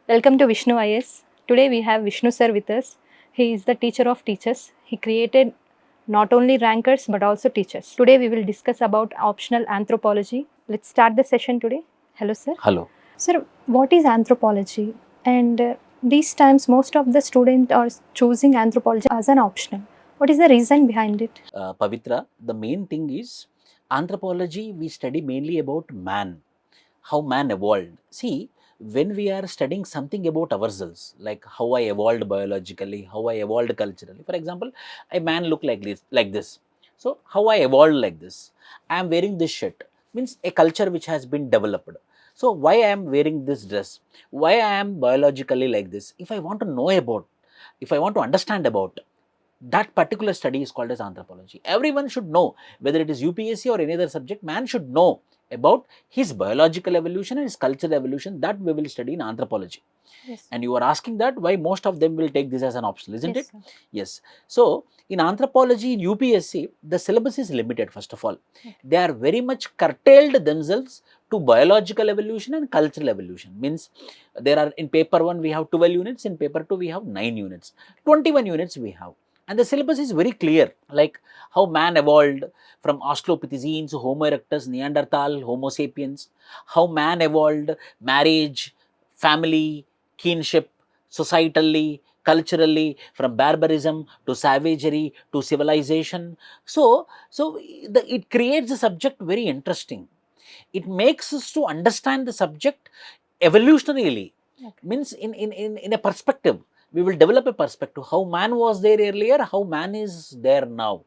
Welcome to Vishnu IAS. Today we have Vishnu sir with us. He is the teacher of teachers. He created not only rankers but also teachers. Today we will discuss about optional anthropology. Let's start the session today. Hello sir. Hello. Sir, what is anthropology? And these times most of the students are choosing anthropology as an optional. What is the reason behind it? Pavitra, the main thing is anthropology, we study mainly about man, how man evolved. See, when we are studying something about ourselves, like how I evolved biologically, how I evolved culturally. For example, a man look like this. So, how I evolved like this. I am wearing this shirt, means a culture which has been developed. So, why I am wearing this dress? Why I am biologically like this? If I want to know about, if I want to understand about, that particular study is called as anthropology. Everyone should know, whether it is UPSC or any other subject, man should know about his biological evolution and his cultural evolution. That we will study in anthropology. Yes. And you are asking that why most of them will take this as an optional, isn't Yes, it? sir. Yes. So, in anthropology, in UPSC, the syllabus is limited, first of all. They are very much curtailed themselves to biological evolution and cultural evolution. Means, there are, in paper 1, we have 12 units, in paper 2, we have 9 units, 21 units we have. And the syllabus is very clear, like how man evolved from Australopithecines, Homo erectus, Neanderthal, Homo sapiens, how man evolved, marriage, family, kinship, societally, culturally, from barbarism to savagery to civilization. So it creates the subject very interesting. It makes us to understand the subject evolutionarily. Means in a perspective, we will develop a perspective how man was there earlier, how man is there now.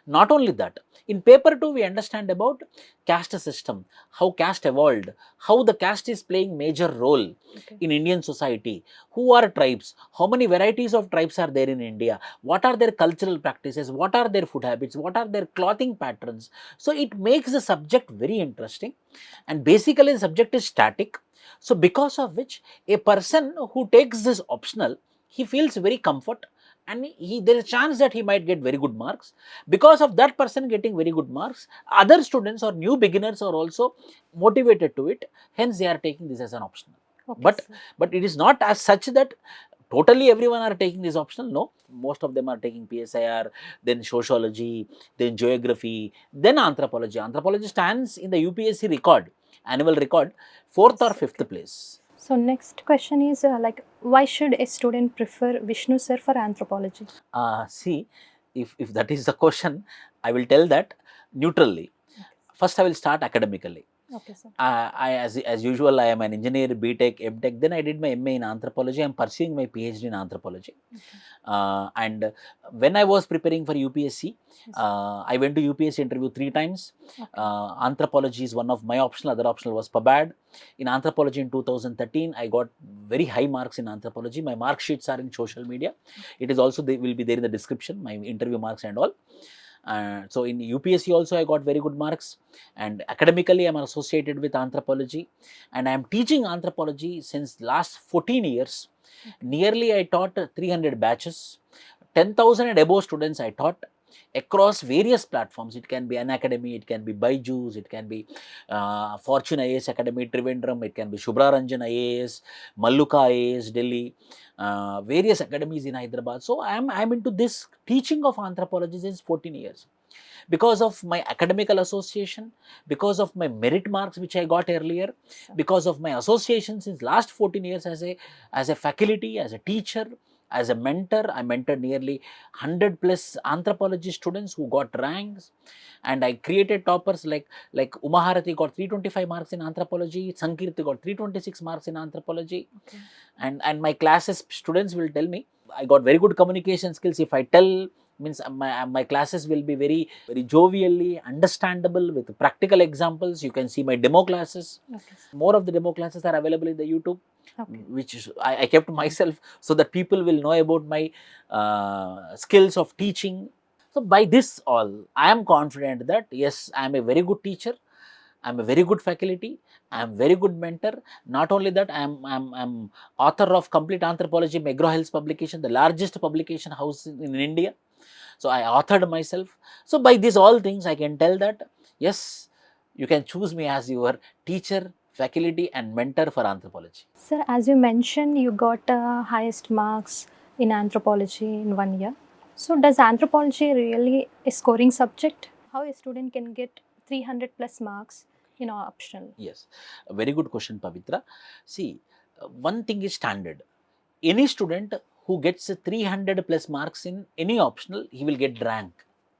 Not only that, in paper 2 we understand about caste system, how caste evolved, how the caste is playing major role in Indian society, who are tribes, how many varieties of tribes are there in India, what are their cultural practices, what are their food habits, what are their clothing patterns. So it makes the subject very interesting, and basically the subject is static. So because of which, a person who takes this optional, he feels very comfort, and there is a chance that he might get very good marks. Because of that person getting very good marks, other students or new beginners are also motivated to it, hence they are taking this as an optional. but sir. but it is not as such that totally everyone are taking this optional. No, most of them are taking PSIR, then sociology, then geography, then anthropology. Anthropology stands in the UPSC record, annual record, 4th or 5th place. So next question is why should a student prefer Vishnu sir for anthropology? See, if that is the question, I will tell that neutrally. First, I will start academically. Okay, sir. As usual, I am an engineer, BTech, MTech. Then I did my MA in anthropology. I am pursuing my PhD in anthropology. And when I was preparing for UPSC, I went to UPSC interview 3 times. Anthropology is one of my optional. Other optional was PABAD. In anthropology in 2013, I got very high marks in anthropology. My mark sheets are in social media. It is also, they will be there in the description, my interview marks and all. So in UPSC also I got very good marks, and academically I am associated with anthropology, and I am teaching anthropology since last 14 years. Nearly I taught 300 batches, 10,000 and above students I taught across various platforms. It can be an academy, it can be Byju's, it can be Fortune IAS Academy, Trivandrum, it can be Shubhra Ranjan IAS, Malluka IAS, Delhi, various academies in Hyderabad. So I am into this teaching of anthropology since 14 years. Because of my academical association, because of my merit marks which I got earlier, because of my association since last 14 years as a faculty, as a teacher, as a mentor. I mentored nearly 100 plus anthropology students who got ranks, and I created toppers like Umaharati got 325 marks in anthropology, Sankirti got 326 marks in anthropology. And my classes students will tell me I got very good communication skills. If I tell, means my classes will be very jovially understandable with practical examples. You can see my demo classes. More of the demo classes are available in the YouTube, which I kept myself so that people will know about my skills of teaching. So by this all, I am confident that yes, I am a very good teacher, I am a very good faculty, I am very good mentor. Not only that, I'm author of Complete Anthropology, McGraw Hill's publication, the largest publication house in India. So I authored myself. So by these all things, I can tell that yes, you can choose me as your teacher, faculty and mentor for anthropology. Sir, as you mentioned, you got highest marks in anthropology in 1 year. So, does anthropology really a scoring subject? How a student can get 300 plus marks in optional? Yes, a very good question, Pavitra. See, one thing is standard. Any student who gets 300 plus marks in any optional, he will get rank.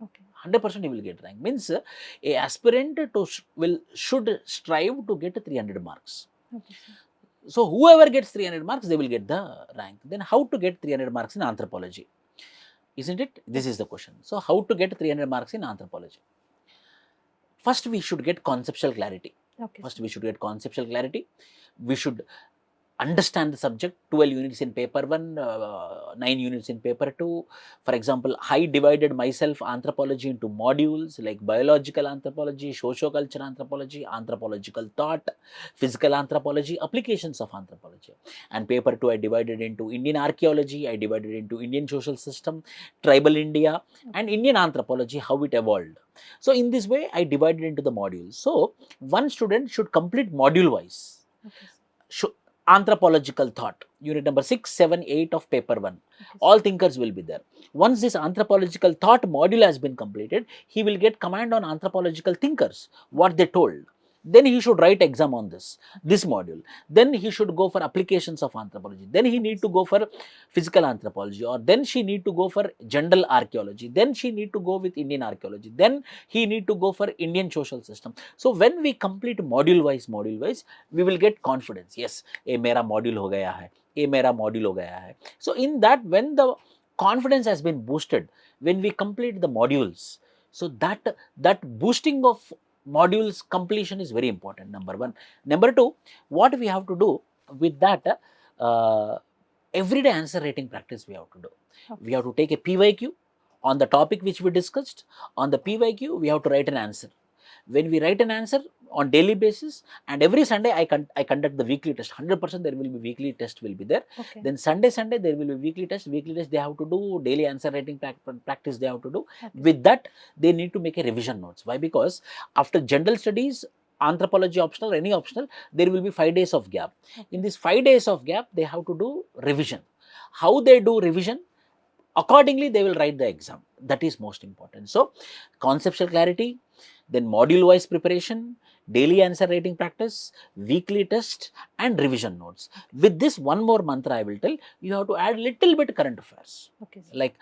Okay. 100% he will get rank. Means a aspirant to should strive to get 300 marks. Okay, sir. So whoever gets 300 marks, they will get the rank. Then how to get 300 marks in anthropology? Isn't it? This is the question. So how to get 300 marks in anthropology? First, we should get conceptual clarity. Okay, First, sir. we should get conceptual clarity. We should understand the subject. 12 units in paper 1, 9 units in paper 2. For example, I divided myself anthropology into modules like biological anthropology, sociocultural anthropology, anthropological thought, physical anthropology, applications of anthropology. And paper 2 I divided into Indian archaeology, I divided into Indian social system, tribal India, and Indian anthropology, how it evolved. So in this way I divided into the modules. So one student should complete module wise. Okay, sir. Anthropological thought, unit number 6, 7, 8 of paper 1. Okay, All thinkers will be there. Once this anthropological thought module has been completed, he will get command on anthropological thinkers, what they told. Then he should write exam on this module. Then he should go for applications of anthropology. Then he need to go for physical anthropology, or then she need to go for general archaeology. Then she need to go with Indian archaeology. Then he need to go for Indian social system. So when we complete module wise, we will get confidence. Yes, ये मेरा module हो गया है, ये मेरा module हो गया है. So in that, when the confidence has been boosted, when we complete the modules, so that boosting of modules completion is very important, number one. Number two, what we have to do with that, everyday answer writing practice we have to do. Okay. We have to take a PYQ on the topic which we discussed. On the PYQ, we have to write an answer. When we write an answer on daily basis, and every Sunday I conduct the weekly test. 100% there will be weekly test will be there. Okay. Then Sunday there will be weekly test. Weekly test they have to do, daily answer writing practice they have to do. Okay. With that, they need to make a revision notes. Why? Because after general studies, anthropology optional, any optional, there will be 5 days of gap. Okay. In this 5 days of gap, they have to do revision. How they do revision? Accordingly, they will write the exam. That is most important. So, conceptual clarity, then module wise preparation, daily answer writing practice, weekly test, and revision notes. With this one more mantra I will tell, you have to add little bit current affairs. Okay, sir. Like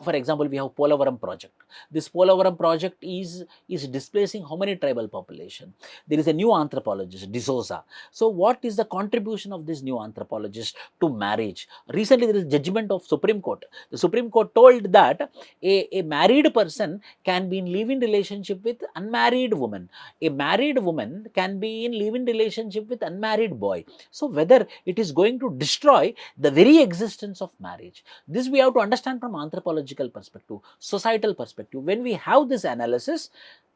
for example, we have Polavaram project. This Polavaram project is displacing how many tribal population? There is a new anthropologist, D'Souza. So what is the contribution of this new anthropologist to marriage? Recently there is judgment of Supreme Court. The Supreme Court told that a married person can be in live-in relationship with unmarried woman. A married woman can be in live-in relationship with unmarried boy. So whether it is going to destroy the very existence of marriage. This we have to understand from anthropological perspective, societal perspective. When we have this analysis,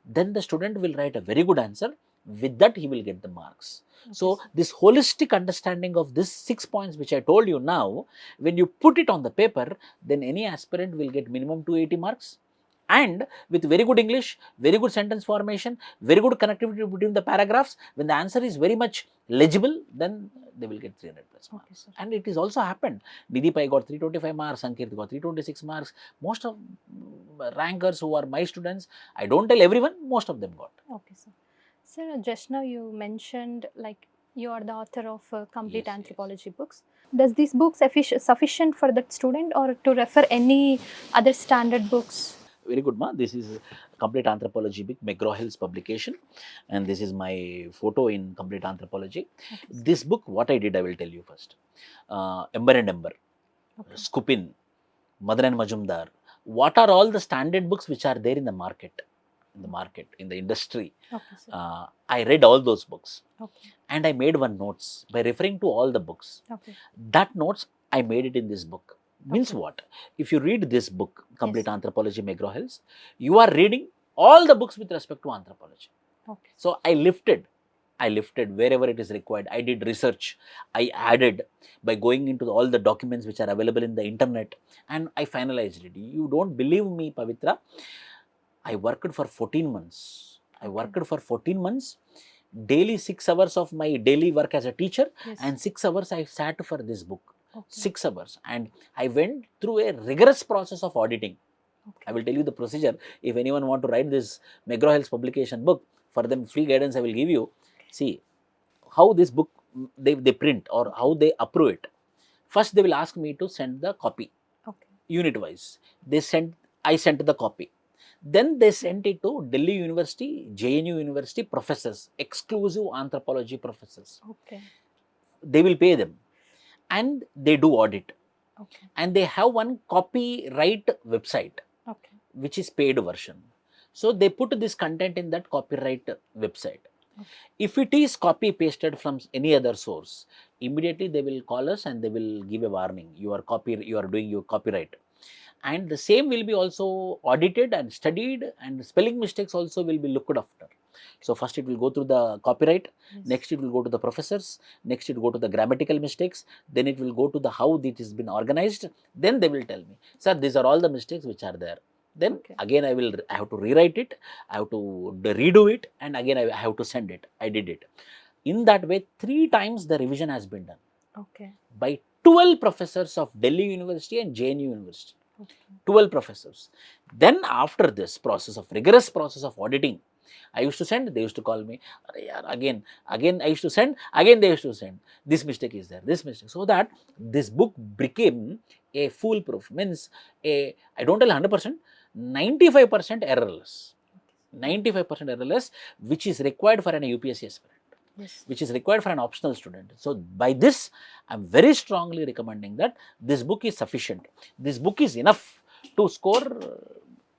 then the student will write a very good answer. With that, he will get the marks. Okay, so sir. this holistic understanding of this 6 points which I told you now, when you put it on the paper, then any aspirant will get minimum 280 marks. And with very good English, very good sentence formation, very good connectivity between the paragraphs, when the answer is very much legible, then they will get 300 plus marks. Okay, sir. And it is also happened. Nidhi Pai got 325 marks, Sankirti got 326 marks. Most of rankers who are my students, I don't tell everyone, most of them got. Okay, sir. Sir, just now you mentioned like you are the author of complete Yes, anthropology books. Does these books sufficient for that student or to refer any other standard books? Very good, ma. This is complete anthropology book, McGraw-Hill's publication, and this is my photo in complete anthropology. Okay, This book, what I did, I will tell you first. Ember and Ember, okay. Skupin, Madan and Majumdar. What are all the standard books which are there in the market? In the industry. Okay, sir. I read all those books. Okay. And I made one notes by referring to all the books. Okay. That notes, I made it in this book. Means Okay. what? If you read this book, Complete Yes. Anthropology, McGraw-Hill's, you are reading all the books with respect to anthropology. Okay. So I lifted wherever it is required. I did research. I added by going into all the documents which are available in the internet, and I finalized it. You don't believe me, Pavitra. I worked for 14 months. daily 6 hours of my daily work as a teacher, Yes. and 6 hours I sat for this book. Okay. 6 hours, and I went through a rigorous process of auditing. Okay. I will tell you the procedure. If anyone want to write this McGraw-Hill's publication book, for them free guidance I will give you. See how this book they print or how they approve it. First they will ask me to send the copy. Okay. Unit wise. I sent the copy. Then they sent it to Delhi University, JNU University professors, exclusive anthropology professors. Okay. They will pay them, and they do audit. Okay. And they have one copyright website. Okay. Which is paid version. So they put this content in that copyright website. Okay. If it is copy pasted from any other source, immediately they will call us and they will give a warning. You are doing your copyright. And the same will be also audited and studied, and spelling mistakes also will be looked after. So first it will go through the copyright, yes. Next it will go to the professors, next it will go to the grammatical mistakes, then it will go to the how it has been organized, then they will tell me, sir, these are all the mistakes which are there. Then okay. Again I have to rewrite it, I have to redo it, and again I have to send it. I did it. In that way, 3 times the revision has been done. Okay. By 12 professors of Delhi University and JNU University. Okay. 12 professors. Then after this rigorous process of auditing, I used to send, they used to call me, again I used to send, again they used to send, this mistake is there, this mistake. So that this book became a foolproof, means I don't tell 100%, 95% errorless. 95% errorless, which is required for an UPSC aspirant. Yes. Which is required for an optional student. So by this, I am very strongly recommending that this book is sufficient. This book is enough to score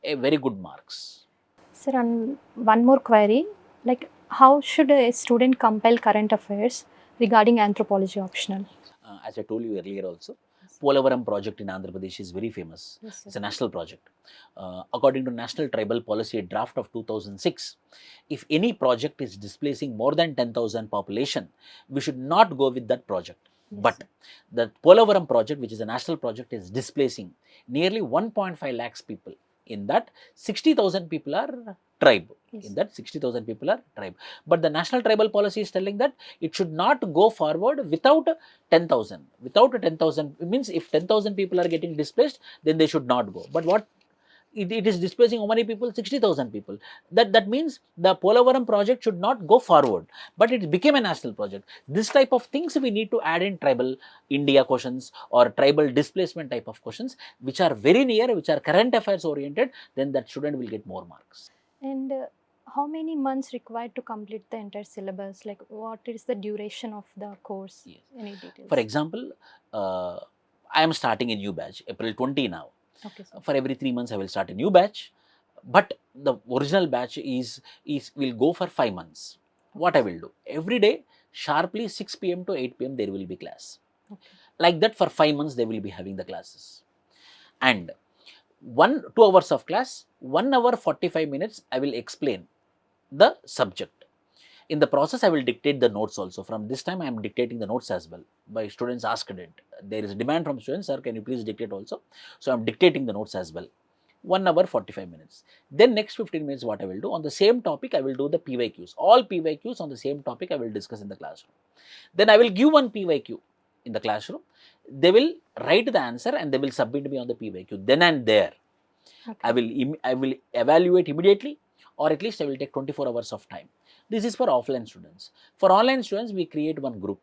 a very good marks. Sir, and one more query, like how should a student compile current affairs regarding anthropology optional? As I told you earlier also, Polavaram project in Andhra Pradesh is very famous. Yes, it's a national project. According to National Tribal Policy Draft of 2006, if any project is displacing more than 10,000 population, we should not go with that project. Yes. But the Polavaram project, which is a national project, is displacing nearly 1.5 lakhs people. In that, 60,000 people are tribe. Yes. In that, 60,000 people are tribe. But the national tribal policy is telling that it should not go forward without 10,000. Without 10,000, it means if 10,000 people are getting displaced, then they should not go. But what it is displacing how many people? 60,000 people. That means the Polavaram project should not go forward, but it became a national project. This type of things we need to add in tribal India questions or tribal displacement type of questions, which are very near, which are current affairs oriented, then that student will get more marks. And how many months required to complete the entire syllabus? Like what is the duration of the course? Yes. Any details? For example, I am starting a new batch, April 20 now. Okay, for every 3 months I will start a new batch, but the original batch will go for 5 months. Okay. What I will do, every day sharply 6 p.m. to 8 p.m. there will be class. Okay. Like that for 5 months they will be having the classes, and 2 hours of class, 1 hour 45 minutes I will explain the subject. In the process, I will dictate the notes also. From this time, I am dictating the notes as well. By students asked it. There is a demand from students, sir, can you please dictate also? So I am dictating the notes as well. 1 hour 45 minutes. Then next 15 minutes, what I will do on the same topic, I will do the PYQs. All PYQs on the same topic I will discuss in the classroom. Then I will give one PYQ in the classroom. They will write the answer and they will submit me on the PYQ. Then and there, okay. I will evaluate immediately, or at least I will take 24 hours of time. This is for offline students. For online students, we create one group.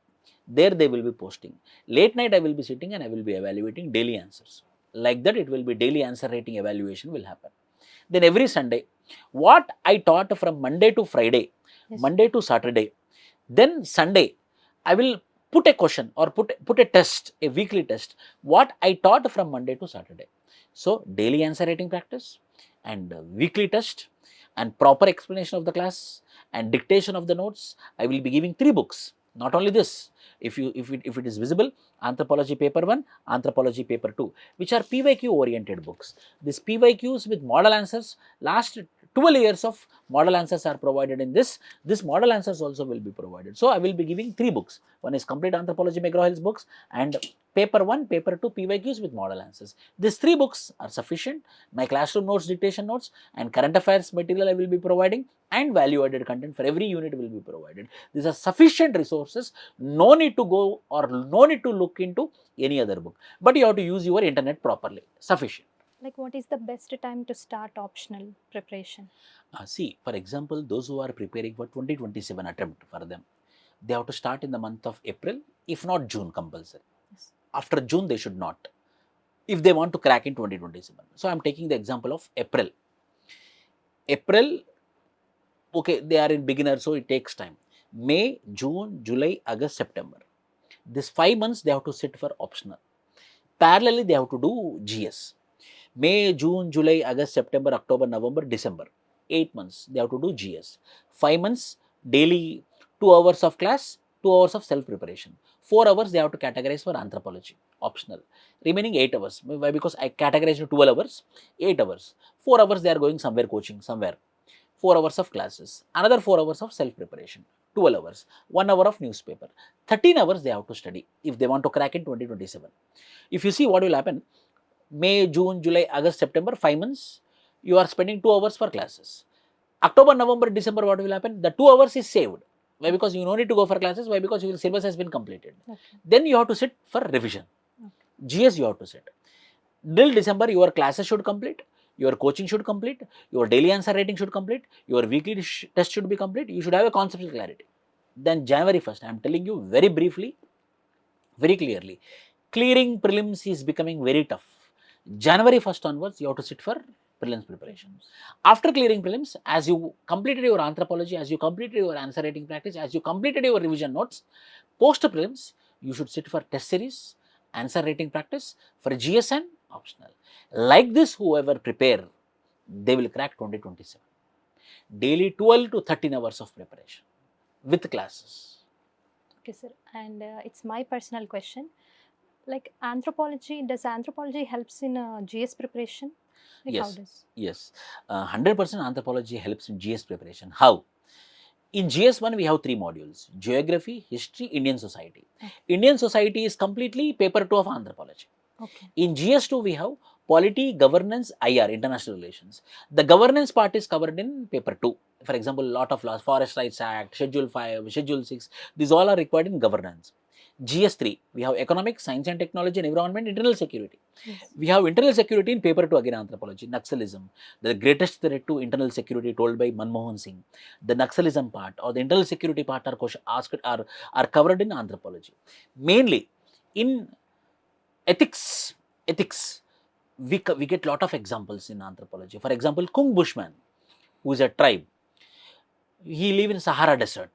There they will be posting. Late night I will be sitting and I will be evaluating daily answers. Like that it will be daily answer rating evaluation will happen. Then every Sunday, what I taught from Monday to Friday, yes. Monday to Saturday, then Sunday, I will put a question or put a test, a weekly test, what I taught from Monday to Saturday. So, daily answer rating practice and weekly test and proper explanation of the class and dictation of the notes. I will be giving 3 books. Not only this, if it is visible, Anthropology paper 1, Anthropology paper 2, which are PYQ oriented books. These PYQs with model answers, last 12 years of model answers are provided in this. This model answers also will be provided. So I will be giving 3 books. One is complete Anthropology McGraw-Hill's books and paper 1, paper 2 PYQs with model answers. These 3 books are sufficient. My classroom notes, dictation notes, and current affairs material I will be providing, and value added content for every unit will be provided. These are sufficient resources. No need to go or no need to look into any other book, but you have to use your internet properly. Sufficient. Like, what is the best time to start optional preparation? See, for example, those who are preparing for 2027 attempt for them, they have to start in the month of April, if not June compulsory. Yes. After June, they should not, if they want to crack in 2027. So, I am taking the example of April. April, okay, they are in beginner, so it takes time. May, June, July, August, September. This 5 months, they have to sit for optional. Parallelly, they have to do GS. May, June, July, August, September, October, November, December. 8 months, they have to do GS. 5 months, daily 2 hours of class, 2 hours of self-preparation. 4 hours, they have to categorize for anthropology, optional. Remaining 8 hours. Why? Because I categorized 12 hours, 8 hours. 4 hours, they are going somewhere coaching, somewhere. 4 hours of classes. Another 4 hours of self-preparation. 12 hours. 1 hour of newspaper. 13 hours, they have to study if they want to crack in 2027. If you see what will happen, May, June, July, August, September, 5 months, you are spending 2 hours for classes. October, November, December, what will happen? The 2 hours is saved. Why? Because you don't need to go for classes. Why? Because your syllabus has been completed. Okay. Then you have to sit for revision. Okay. GS you have to sit. Till December, your classes should complete, your coaching should complete, your daily answer writing should complete, your weekly test should be complete. You should have a conceptual clarity. Then January 1st, I am telling you very briefly, very clearly, clearing prelims is becoming very tough. January 1st onwards, you have to sit for prelims preparation. After clearing prelims, as you completed your anthropology, as you completed your answer writing practice, as you completed your revision notes, post prelims, you should sit for test series, answer writing practice, for GSN optional. Like this, whoever prepare, they will crack 2027. Daily 12 to 13 hours of preparation with classes. Okay, sir. And it's my personal question. Like, anthropology, does anthropology helps in GS preparation? Like, how Yes, does? yes. 100% anthropology helps in GS preparation. How? In GS1, we have 3 modules: geography, history, Indian society. Okay. Indian society is completely paper 2 of anthropology. Okay. In GS2, we have polity, governance, IR, international relations. The governance part is covered in paper 2. For example, lot of laws, Forest Rights Act, Schedule 5, Schedule 6, these all are required in governance. GS3, we have economics, science and technology, and environment, internal security. Yes. We have internal security in paper 2 again, anthropology, Naxalism, the greatest threat to internal security told by Manmohan Singh. The Naxalism part or the internal security part are covered in anthropology. Mainly in ethics, we get lot of examples in anthropology. For example, Kung Bushman, who is a tribe, he live in Sahara desert,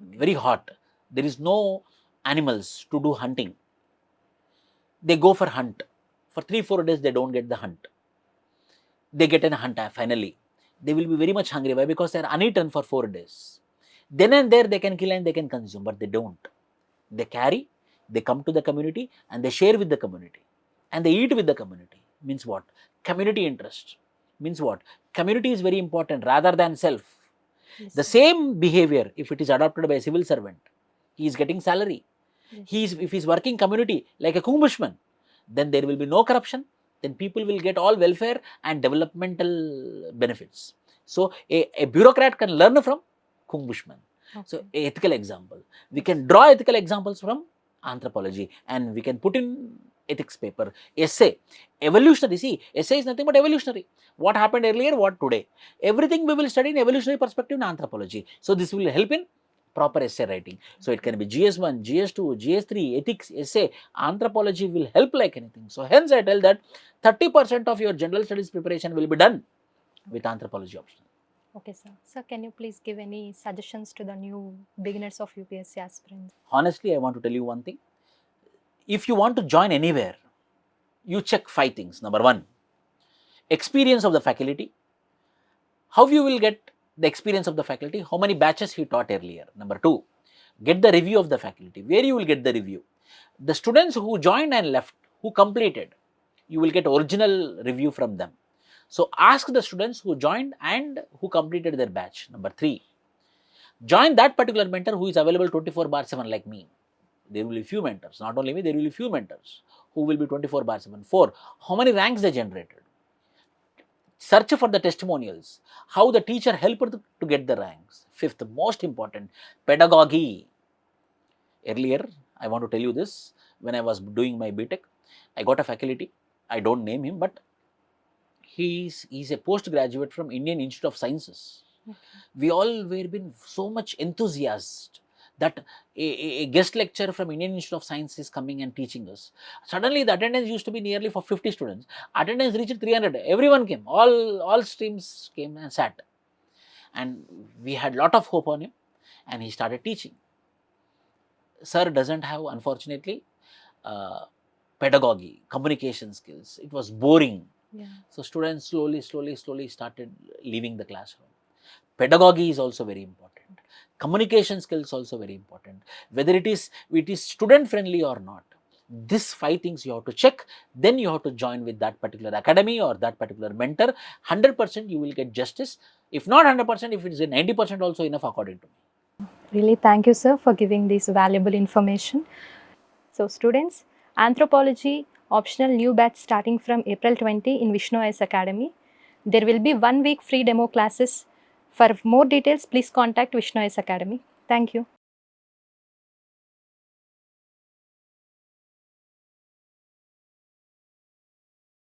very hot. There is no animals to do hunting. They go for hunt. For 3-4 days, they don't get the hunt. They get a hunt finally. They will be very much hungry. Why? Because they are uneaten for 4 days. Then and there, they can kill and they can consume, but they don't. They carry, they come to the community and they share with the community and they eat with the community. Means what? Community interest. Means what? Community is very important rather than self. Yes, The sir. same behavior, if it is adopted by a civil servant, he is getting salary. Yes. If he is working community like a Kung then there will be no corruption. Then people will get all welfare and developmental benefits. So a bureaucrat can learn from Kung So Okay. a ethical example. We can draw ethical examples from anthropology and we can put in ethics paper. Essay. Evolutionary. See, essay is nothing but evolutionary. What happened earlier, what today. Everything we will study in evolutionary perspective in anthropology. So this will help in proper essay writing. So it can be GS1, GS2, GS3, ethics, essay. Anthropology will help like anything. So hence I tell that 30% of your general studies preparation will be done with anthropology option. Okay, sir. Sir, can you please give any suggestions to the new beginners of UPSC aspirants? Honestly, I want to tell you one thing. If you want to join anywhere, you check 5 things. Number 1, experience of the faculty. How you will get the experience of the faculty? How many batches he taught earlier? Number 2, get the review of the faculty. Where you will get the review? The students who joined and left, who completed, you will get original review from them. So ask the students who joined and who completed their batch. Number 3, join that particular mentor who is available 24/7 like me. There will be few mentors. Not only me, there will be few mentors who will be 24/7. 4, how many ranks they generated. Search for the testimonials, how the teacher helped to get the ranks. 5th, most important, pedagogy. Earlier, I want to tell you this, when I was doing my BTech, I got a faculty, I don't name him, but he's a postgraduate from Indian Institute of Sciences. Okay. We all were been so much enthusiastic that a guest lecturer from Indian Institute of Science is coming and teaching us. Suddenly, the attendance used to be nearly for 50 students. Attendance reached 300. Everyone came. All streams came and sat. And we had lot of hope on him. And he started teaching. Sir doesn't have, unfortunately, uh, pedagogy, communication skills. It was boring. Yeah. So students slowly started leaving the classroom. Pedagogy is also very important. Communication skills also very important. Whether it is student friendly or not. These 5 things you have to check. Then you have to join with that particular academy or that particular mentor. 100% you will get justice. If not 100%, if it is a 90% also enough according to me. Really, thank you, sir, for giving this valuable information. So, students, Anthropology optional new batch starting from April 20 in Vishnu IAS Academy. There will be 1 week free demo classes. For more details, please contact Vishnu IAS Academy. Thank you.